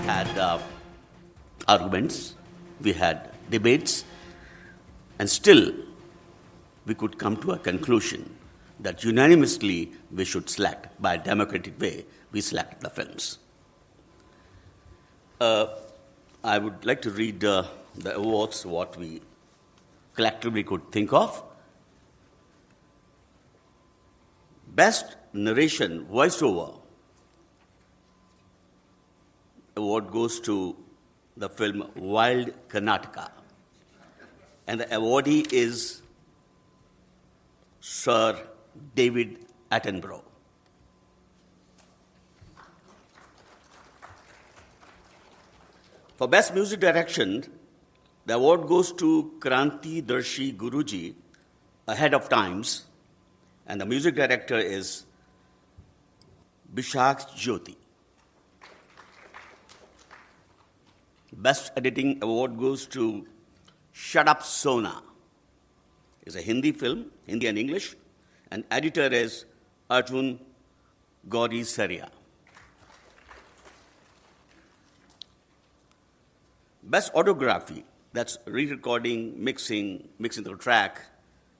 had arguments, we had debates, and still we could come to a conclusion that unanimously we should select, by a democratic way, we select the films. I would like to read the awards, what we collectively could think of. Best Narration Voiceover award goes to the film Wild Karnataka. And the awardee is Sir David Attenborough. For Best Music Direction, the award goes to Kranti Darshi Guruji, Ahead of Times, and the music director is Bishak Jyoti. Best Editing Award goes to Shut Up Sona. It's a Hindi film, Hindi and English, and editor is Arjun Gauri Saria. Best Autography, that's re-recording, mixing the track,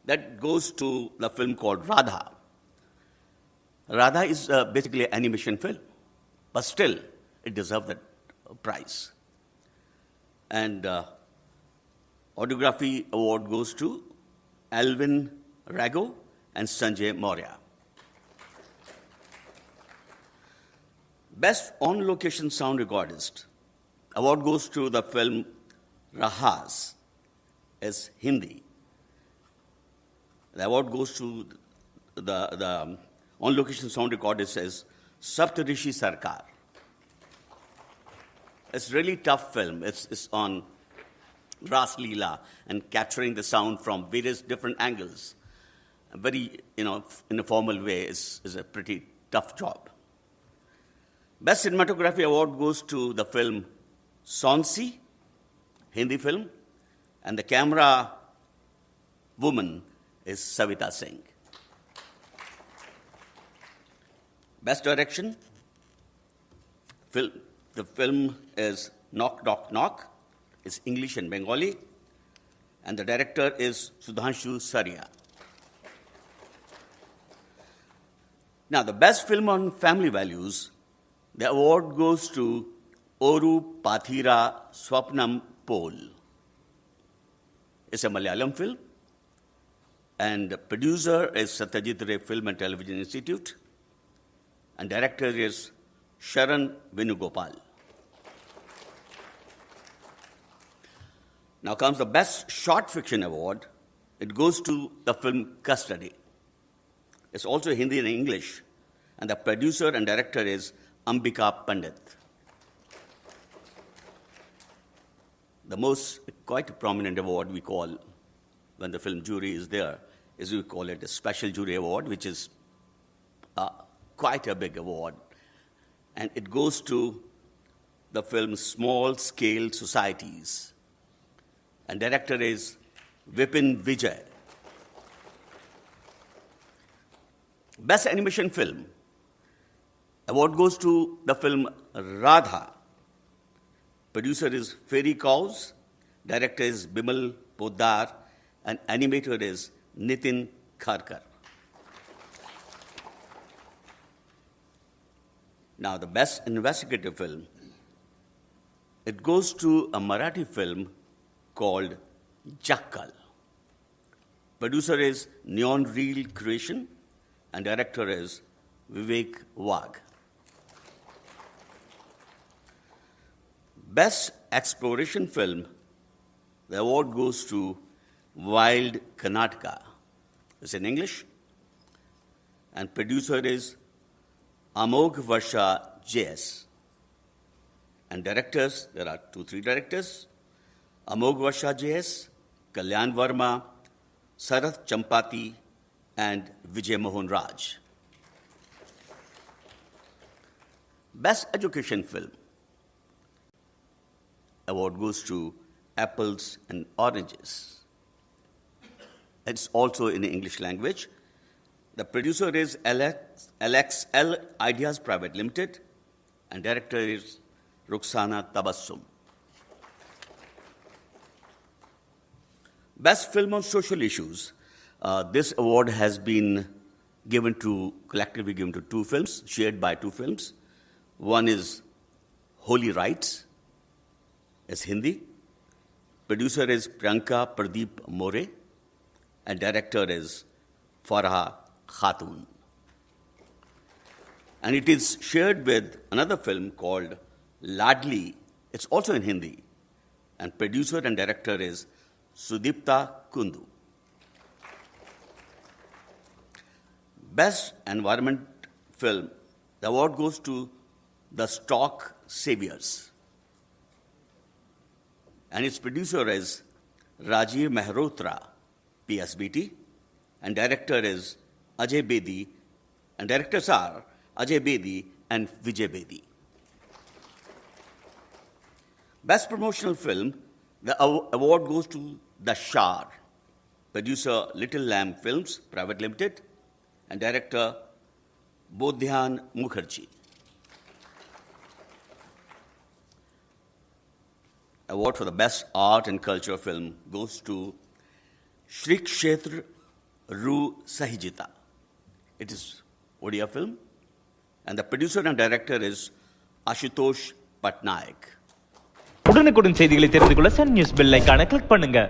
that goes to the film called Radha. Radha is basically an animation film, but still it deserves that prize. And Autography Award goes to Alvin Rago and Sanjay Maurya. Best On-Location Sound Recordist award goes to the film Rahas, as Hindi. The award goes to the on-location sound recordist as Saptarishi Sarkar. It's a really tough film. It's on Ras Leela and capturing the sound from various different angles. Very, in a formal way, is a pretty tough job. Best Cinematography Award goes to the film Sonsi, Hindi film, and the camera woman is Savita Singh. Best Direction, the film is Knock Knock Knock. It's English and Bengali, and the director is Sudhanshu Saria. Now, the best film on family values, the award goes to Oru Pathira Swapnam Pol. It's a Malayalam film, and the producer is Satyajit Ray Film and Television Institute, and director is Sharan Venugopal. Now comes the Best Short Fiction Award. It goes to the film Custody. It's also Hindi and English, and the producer and director is Ambika Pandit. The most quite prominent award we call, when the film jury is there, is we call it a Special Jury Award, which is quite a big award. And it goes to the film Small Scale Societies. And director is Vipin Vijay. Best Animation Film award goes to the film Radha. Producer is Fairy Cows, director is Bimal Poddar, and animator is Nitin Kharkar. Now, the Best Investigative Film, it goes to a Marathi film called Jackal. Producer is Neon Reel Creation, and director is Vivek Wagh. Best Exploration Film, the award goes to Wild Karnataka. It's in English. And producer is Amogh Varsha JS. And directors, there are 2-3 directors, Amogh Varsha JS, Kalyan Verma, Sarath Champati, and Vijay Mohan Raj. Best Education Film award goes to Apples and Oranges. It's also in the English language. The producer is LXL Ideas Private Limited, and director is Rukhsana Tabassum. Best Film on Social Issues. This award has been collectively given to two films, shared by two films. One is Holy Rights, is Hindi. Producer is Priyanka Pradeep More, and director is Farah Khatun. And it is shared with another film called Ladli. It's also in Hindi. And producer and director is Sudipta Kundu. Best Environment Film, the award goes to The Stock Saviors. And its producer is Rajiv Mehrotra, PSBT, and director is Ajay Bedi, and directors are Ajay Bedi and Vijay Bedi. Best Promotional Film, the award goes to The Shar, producer Little Lamb Films, Private Limited, and director Bodhyan Mukherjee. Award for the Best Art and Culture Film goes to Shri Kshetra Ru Sahijita. It is Odia film, and the producer and director is Ashutosh Patnaik. உடனுக்குடன் செய்திகளை தெரிந்து கொள்ள Sun news bell ஐகானை click பண்ணுங்க.